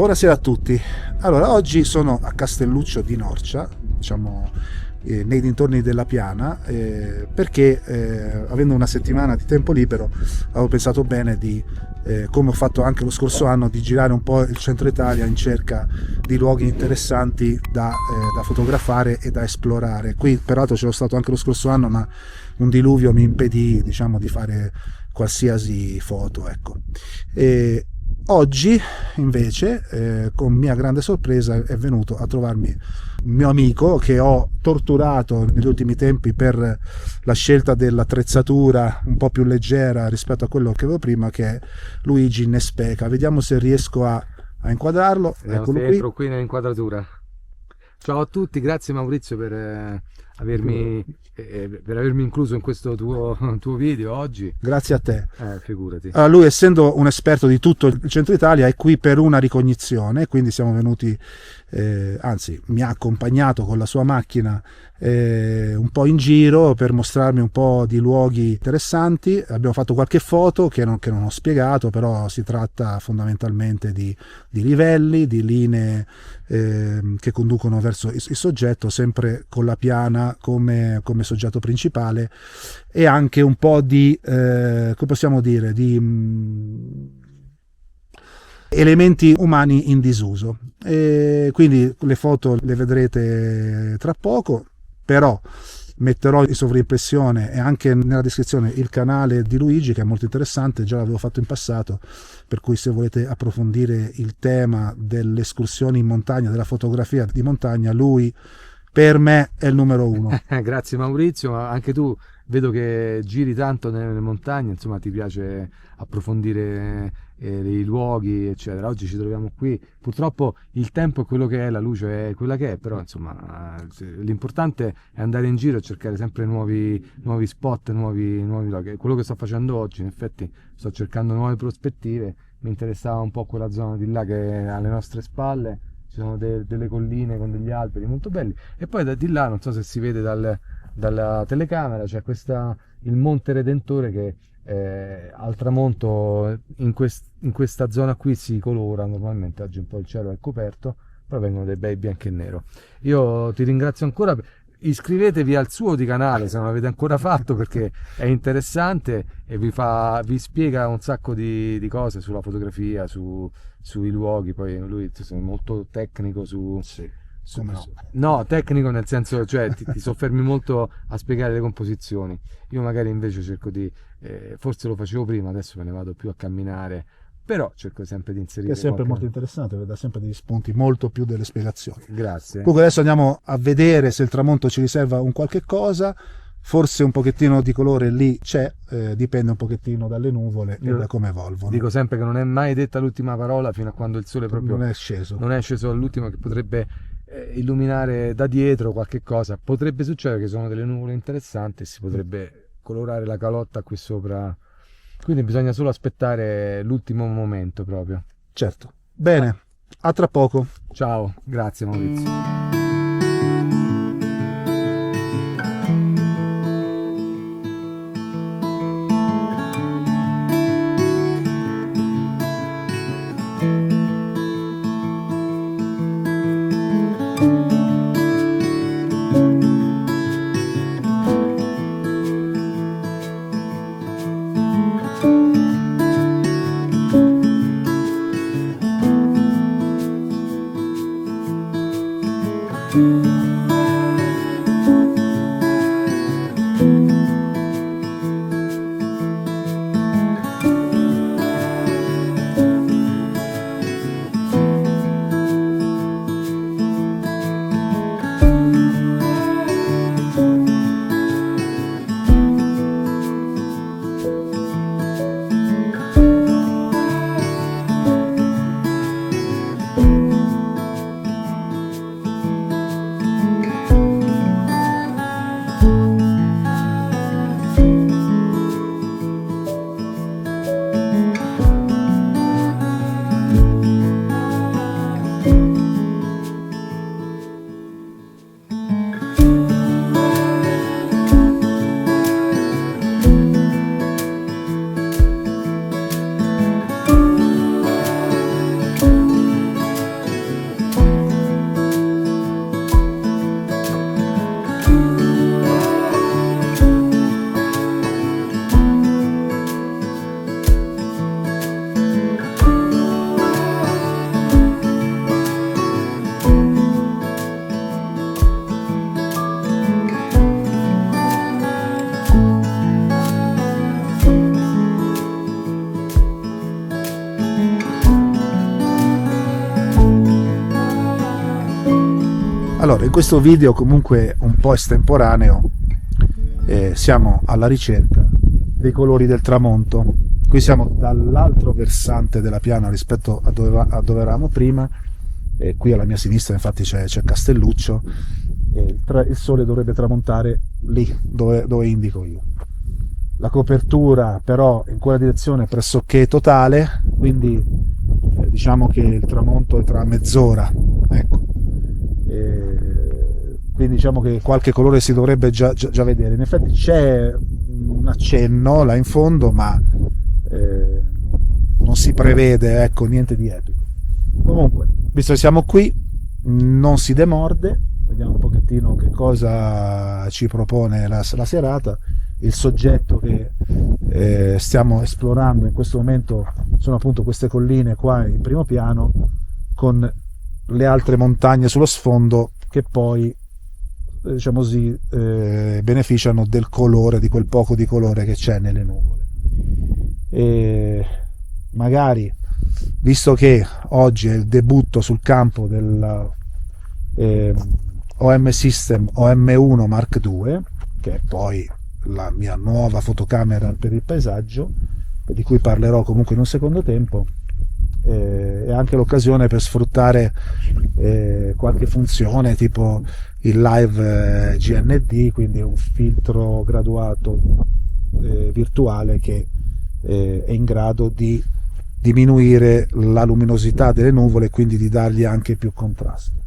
Buonasera a tutti. Allora, oggi sono a Castelluccio di Norcia, diciamo nei dintorni della Piana, perché avendo una settimana di tempo libero avevo pensato bene di, come ho fatto anche lo scorso anno, di girare un po' il centro Italia in cerca di luoghi interessanti da fotografare e da esplorare. Qui peraltro c'ero stato anche lo scorso anno, ma un diluvio mi impedì, diciamo, di fare qualsiasi foto, ecco. Oggi invece, con mia grande sorpresa, è venuto a trovarmi un mio amico che ho torturato negli ultimi tempi per la scelta dell'attrezzatura un po' più leggera rispetto a quello che avevo prima, che è Luigi Nespeca. Vediamo se riesco a inquadrarlo. Eccolo Entro qui nell'inquadratura. Ciao a tutti, grazie Maurizio per avermi incluso in questo tuo video oggi. Grazie a te. Figurati. Allora, lui, essendo un esperto di tutto il centro Italia, è qui per una ricognizione, quindi siamo venuti, anzi mi ha accompagnato con la sua macchina un po' in giro per mostrarmi un po' di luoghi interessanti. Abbiamo fatto qualche foto che non ho spiegato, però si tratta fondamentalmente di livelli, di linee che conducono verso il soggetto, sempre con la Piana come soggetto principale, e anche un po' di, come possiamo dire, di elementi umani in disuso. E quindi le foto le vedrete tra poco, però metterò in sovraimpressione e anche nella descrizione il canale di Luigi, che è molto interessante, già l'avevo fatto in passato, per cui se volete approfondire il tema delle escursioni in montagna, della fotografia di montagna, lui per me è il numero uno. Grazie Maurizio, ma anche tu vedo che giri tanto nelle montagne, insomma ti piace approfondire i luoghi, eccetera. Oggi ci troviamo qui, purtroppo il tempo è quello che è, la luce è quella che è, però insomma l'importante è andare in giro e cercare sempre nuovi spot, nuovi luoghi. Quello che sto facendo oggi, in effetti sto cercando nuove prospettive. Mi interessava un po' quella zona di là che è alle nostre spalle. Ci sono delle colline con degli alberi molto belli, e poi da di là, non so se si vede dalla telecamera, c'è il Monte Redentore che al tramonto in questa zona qui si colora normalmente. Oggi un po' il cielo è coperto, però vengono dei bei bianco e nero. Io ti ringrazio ancora. Iscrivetevi al suo di canale se non l'avete ancora fatto, perché è interessante e vi spiega un sacco di cose sulla fotografia, sui luoghi. Poi lui è molto tecnico no, tecnico nel senso, cioè ti soffermi molto a spiegare le composizioni. Io magari invece cerco di forse lo facevo prima, adesso me ne vado più a camminare, però cerco sempre di inserire. È sempre molto interessante, dà sempre degli spunti, molto più delle spiegazioni. Grazie. Comunque adesso andiamo a vedere se il tramonto ci riserva un qualche cosa. Forse un pochettino di colore lì c'è, dipende un pochettino dalle nuvole e da come evolvono. Dico sempre che non è mai detta l'ultima parola fino a quando il sole proprio non è sceso all'ultimo, che potrebbe illuminare da dietro qualche cosa. Potrebbe succedere che sono delle nuvole interessanti e si potrebbe colorare la calotta qui sopra, quindi bisogna solo aspettare l'ultimo momento proprio. Certo. Bene, a tra poco. Ciao, grazie Maurizio. Allora, in questo video comunque un po' estemporaneo siamo alla ricerca dei colori del tramonto. Qui siamo dall'altro versante della piana rispetto a dove eravamo prima, qui alla mia sinistra infatti c'è Castelluccio, il sole dovrebbe tramontare lì dove indico io. La copertura però in quella direzione è pressoché totale, quindi diciamo che il tramonto è tra mezz'ora, ecco. Quindi diciamo che qualche colore si dovrebbe già vedere. In effetti c'è un accenno là in fondo, ma non si prevede, ecco, niente di epico. Comunque, visto che siamo qui, non si demorde. Vediamo un pochettino che cosa ci propone la serata. Il soggetto che stiamo esplorando in questo momento sono appunto queste colline qua in primo piano, con le altre montagne sullo sfondo, che poi diciamo così beneficiano del colore, di quel poco di colore che c'è nelle nuvole. E magari, visto che oggi è il debutto sul campo del OM System OM1 Mark II, che è poi la mia nuova fotocamera per il paesaggio, di cui parlerò comunque in un secondo tempo, è anche l'occasione per sfruttare qualche funzione tipo il live GND, quindi un filtro graduato virtuale che è in grado di diminuire la luminosità delle nuvole e quindi di dargli anche più contrasto.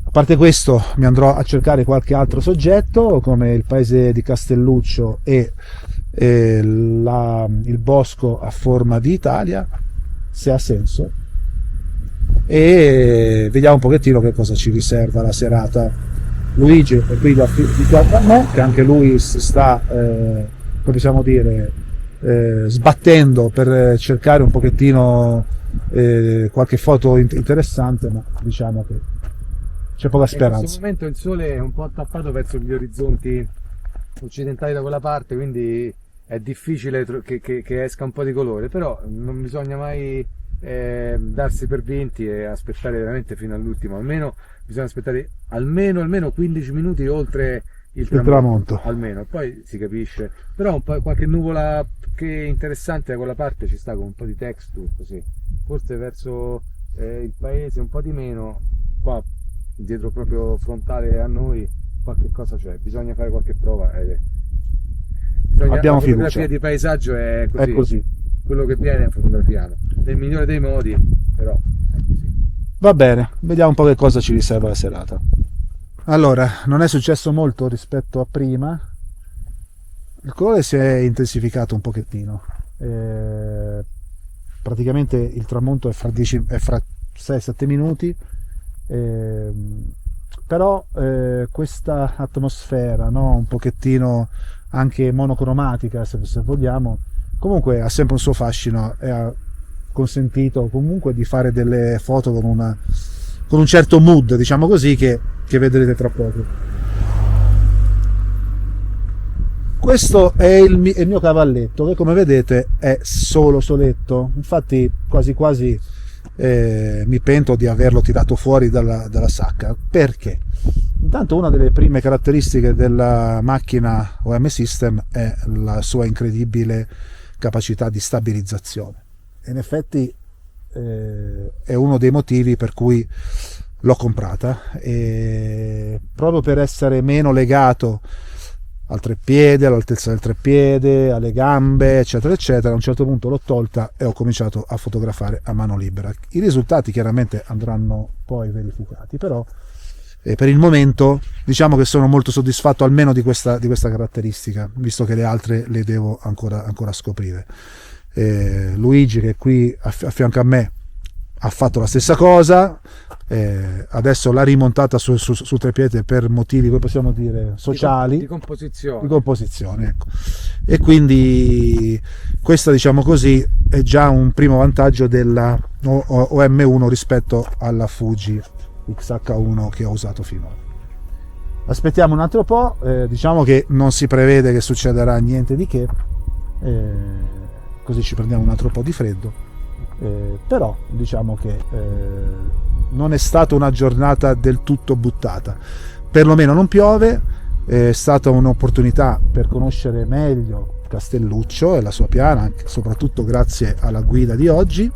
A parte questo, mi andrò a cercare qualche altro soggetto, come il paese di Castelluccio e il bosco a forma di Italia, se ha senso, e vediamo un pochettino che cosa ci riserva la serata. Luigi è qui di fianco a me, che anche lui si sta, come possiamo dire, sbattendo per cercare un pochettino qualche foto interessante, ma diciamo che c'è poca speranza. In questo momento il sole è un po' attappato verso gli orizzonti occidentali da quella parte, quindi è difficile che esca un po' di colore, però non bisogna mai darsi per vinti e aspettare veramente fino all'ultimo. Almeno bisogna aspettare almeno 15 minuti oltre il tramonto, almeno, poi si capisce. Però un po' qualche nuvola che è interessante da quella parte ci sta, con un po' di texture così, forse verso il paese un po' di meno. Qua dietro proprio frontale a noi qualche cosa c'è, bisogna fare qualche prova. Abbiamo la fotografia fiducia. Di paesaggio è così, è così, quello che viene è fotografiato nel migliore dei modi, però è così. Va bene, vediamo un po' che cosa ci riserva la serata. Allora, non è successo molto rispetto a prima, il colore si è intensificato un pochettino, praticamente il tramonto è fra 6-7 minuti. Però questa atmosfera, no, un pochettino anche monocromatica, se vogliamo, comunque ha sempre un suo fascino e ha consentito comunque di fare delle foto con un certo mood, diciamo così, che vedrete tra poco. Questo è il mio cavalletto, che come vedete è solo soletto, infatti quasi quasi mi pento di averlo tirato fuori dalla sacca. Perché? Intanto una delle prime caratteristiche della macchina OM System è la sua incredibile capacità di stabilizzazione. In effetti è uno dei motivi per cui l'ho comprata, e proprio per essere meno legato al treppiede, all'altezza del treppiede, alle gambe, eccetera eccetera. A un certo punto l'ho tolta e ho cominciato a fotografare a mano libera. I risultati chiaramente andranno poi verificati, però per il momento diciamo che sono molto soddisfatto almeno di questa caratteristica, visto che le altre le devo ancora scoprire. Luigi, che è qui a fianco a me, ha fatto la stessa cosa, adesso l'ha rimontata sul treppiede per motivi, come possiamo dire, sociali, di composizione, ecco. E quindi questo, diciamo così, è già un primo vantaggio della OM1 rispetto alla Fuji XH1 che ho usato finora. Aspettiamo un altro po', diciamo che non si prevede che succederà niente di che, così ci prendiamo un altro po' di freddo. Però diciamo che non è stata una giornata del tutto buttata, perlomeno non piove, è stata un'opportunità per conoscere meglio Castelluccio e la sua piana, anche, soprattutto grazie alla guida di oggi.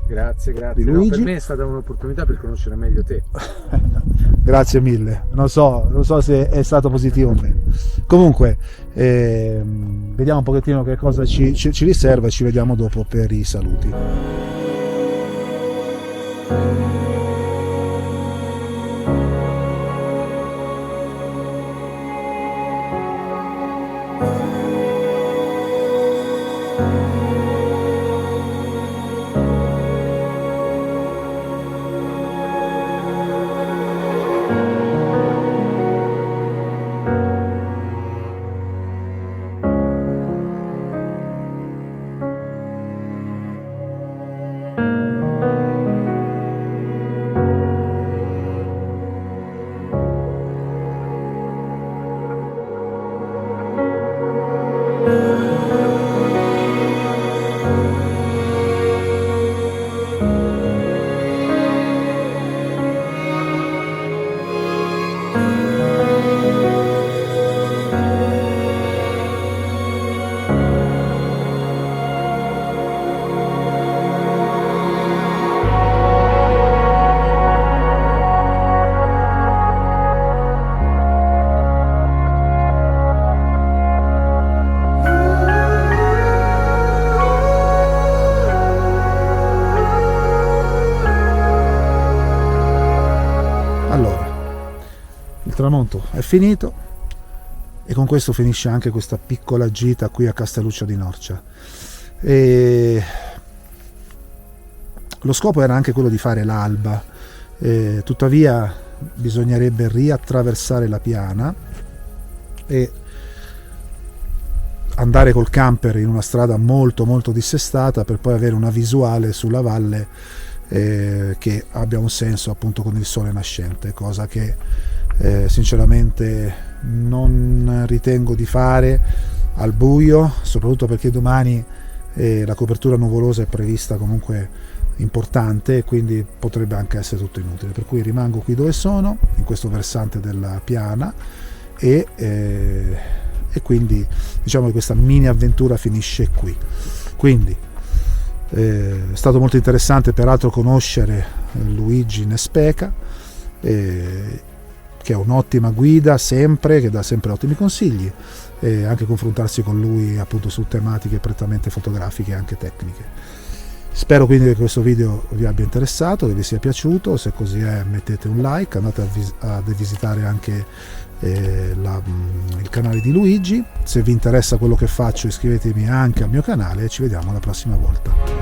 Grazie. Di No, Luigi. per me è stata un'opportunità per conoscere meglio te. Grazie mille, non so se è stato positivo o meno. Comunque vediamo un pochettino che cosa ci riserva e ci vediamo dopo per i saluti. Il tramonto è finito e con questo finisce anche questa piccola gita qui a Castelluccio di Norcia. E lo scopo era anche quello di fare l'alba, tuttavia bisognerebbe riattraversare la piana e andare col camper in una strada molto molto dissestata per poi avere una visuale sulla valle che abbia un senso appunto con il sole nascente, cosa che sinceramente non ritengo di fare al buio, soprattutto perché domani la copertura nuvolosa è prevista comunque importante e quindi potrebbe anche essere tutto inutile, per cui rimango qui dove sono, in questo versante della piana e quindi diciamo che questa mini avventura finisce qui. Quindi è stato molto interessante peraltro conoscere Luigi Nespeca, che è un'ottima guida sempre, che dà sempre ottimi consigli, e anche confrontarsi con lui appunto su tematiche prettamente fotografiche e anche tecniche. Spero quindi che questo video vi abbia interessato, che vi sia piaciuto. Se così è, mettete un like, andate a visitare anche il canale di Luigi. Se vi interessa quello che faccio, iscrivetevi anche al mio canale e ci vediamo la prossima volta.